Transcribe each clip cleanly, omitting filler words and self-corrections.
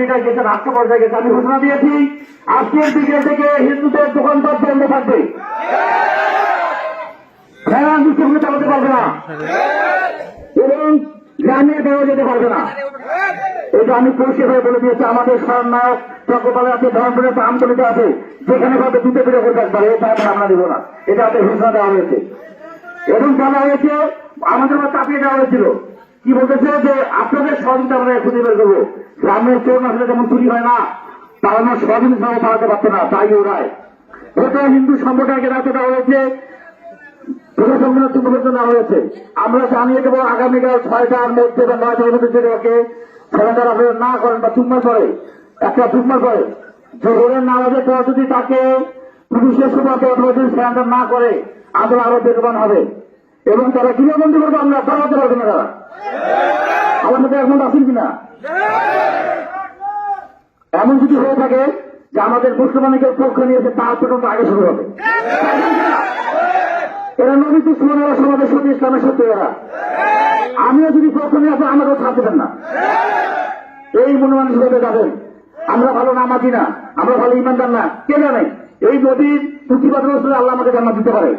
পর্যায়ে গেছে, রাষ্ট্র পর্যায়ে গেছে। আমি ঘোষণা দিয়েছি আজকের বিকেল থেকে হিন্দুদের দোকানপাট বন্ধ থাকবে, ফেরান দৃষ্টিগুলো চালাতে পারবে না এবং গ্রামের বেরো যেতে পারবে না। এটা আমি পরিষ্কার বলে দিয়েছি। আমাদের স্বর্ণায়ক চক্রপালে আছে, ধর্মপুরে আছে, আমতলিতে আছে, যেখানে ভাবে দুটো বেরো করতে পারে এটা আমরা দিব না। এটা আমাদের ঘোষণা দেওয়া হয়েছে এবং বলা হয়েছে আমাদের চাপিয়ে দেওয়া হয়েছিল। কি বলতেছে যে আপনাদের সহযোগিতা আমরা খুঁজে বের করবো। গ্রামের চোর আসলে যেমন চুরি হয় না, তারা আমার সহযোগিতা চালাতে পারতো না, তাই ওরাই গোটা হিন্দু সম্প্রদায়কে রাখতে দেওয়া হয়েছে, নেওয়া হয়েছে। আমরা জানিয়ে দেবো আগামীকাল 6টার মধ্যে বা 9টার মধ্যে যেটাকে সেখানকার আপনারা না করেন বা চুম্মার করে একটা চুম্মার করে জোহরের নামাজের পর যদি তাকে পুলিশের সুপাতে অথবা যদি সেখানকার না করে আদৌ আরো বেগবান হবে এবং তারা গৃহবন্দী করবে। আমরা দাঁড়াতে পারবো না। তারা আমার সাথে এখন আসেন কিনা? এমন যদি হয়ে থাকে যে আমাদের মুসলমানকে পক্ষ নিয়েছে তার পর্যন্ত আগে শুরু হবে। এরা নবী দুশ্মনেরা সমাজের সত্যি ইসলামের সত্যি এরা। আমিও যদি পক্ষ নিয়ে আসে আমাকেও ছাড়তেন না। এই মনোমানসিকতা যাবেন। আমরা ভালো নামাজি না, আমরা ভালো ইমানদার না, কে জানে এই নদীর প্রতিবাদ আল্লাহ আমাকে জান্নাত দিতে পারে।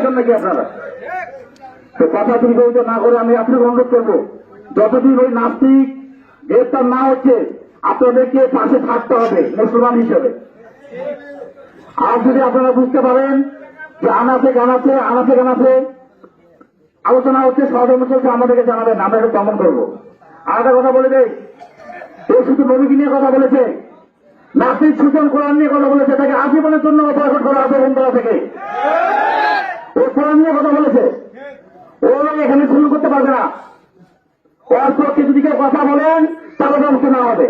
জন্য কি আপনারা তো কথা তুমি বলতে না করে আমি আপনাকে অনুরোধ করবো, যতদিন ওই নাস্তিক গ্রেফতার না হচ্ছে আপনাদেরকে পাশে থাকতে হবে মুসলমান হিসেবে। আর যদি আপনারা বুঝতে পারেন যে আনাচে গানাচে আলোচনা হচ্ছে, ষড়যন্ত্র চলছে, আমাদেরকে জানাবেন, আমরা এটা দমন করবো। আর একটা কথা বলে দেয়, এই শুধু নবীকে নিয়ে কথা বলেছে, নাসির সুজন কোরআন নিয়ে কথা বলেছে, তাকে আজীবনের জন্য অপরাধ করা হবে বন্ধুরা থেকে। ও কোরআন নিয়ে কথা বলেছে, ও এখানে শুরু করতে পারবে না। ওর পক্ষে যদি কেউ কথা বলেন তাহলে ধ্বংস না হবে।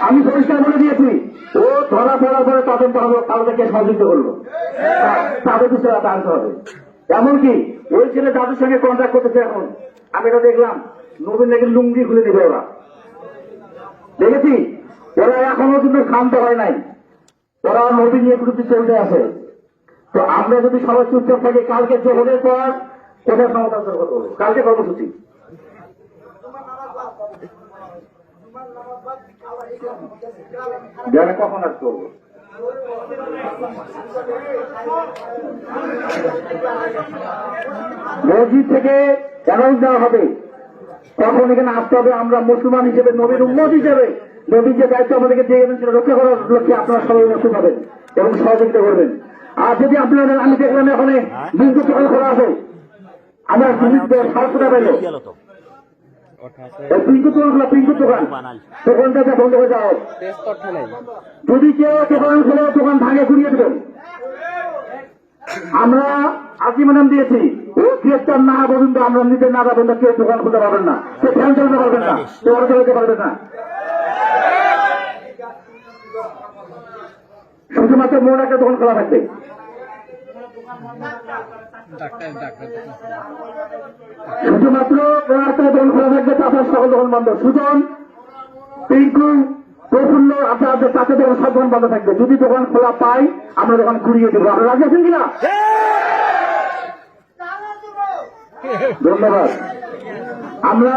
আমি পরিষ্কার বলে দিয়েছি, ও ধরা ফেরার পরে তদন্ত হবে, তাদেরকে সহযোগিতা করবো, তাদের বিষয়ে আনতে হবে। এমনকি ওই ছেলে যাদের সঙ্গে কন্ট্যাক্ট করতেছে এখন, আমি এটা দেখলাম নবীন নাকি লুঙ্গি খুলে দিবে ওরা, দেখেছি। ওরা এখনো কিন্তু শান্ত হয় নাই, ওরা নবী নিয়ে কিন্তু চলতে আছে। তো আমরা যদি সবাই চুপচাপ থাকি, কালকে জোহরের পর কোথায় ক্ষমতা করবো, কালকে কর্মসূচি জানে কখন আর করবো। মসজিদ থেকে অ্যানাউন্স দেওয়া হবে কখন এখানে আসতে হবে। আমরা মুসলমান হিসেবে, নবীর উম্মত হিসেবে, নবীর যে দায়িত্ব আমাদেরকে দিয়ে গেছেন সেটা রক্ষা করার লক্ষ্যে আপনারা সবাই উপস্থিত হবেন এবং সহযোগিতা করবেন। আর যদি আপনাদের, আমি দেখলাম এখানে বিদ্যুৎ দোকান খোলা আছে, আমরা সাতটা পাইল পিঙ্কুর দোকান, দোকানটা বন্ধ হয়ে যাও। যদি কেউ দোকান খোলে দোকান ভাঙে ঘুরিয়ে দেবেন। আমরা আজীবনাম দিয়েছি, ও গ্রেপ্তার না পর্যন্ত আমরা নিজের না পর্যন্ত কেউ দোকান খুলতে পারবেন না, কেউ ফ্যান চালাতে পারবেন না, কেউ অটো চালাতে পারবেন না। শুধুমাত্র মোড় একটা দোকান খোলা থাকবে। শুধুমাত্র একটা দোকান খোলা থাকবে, তাছাড়া সকল দোকান বন্ধ। সুজন, পিঙ্কু, প্রফুল্ল আপনাদের তাতে দোকান সব দোকান বন্ধ থাকবে। যদি দোকান খোলা পাই আমরা দোকান ঘুরিয়ে দেবো। আপনারা রাজি আছেন কিনা? ধন্যবাদ। আমরা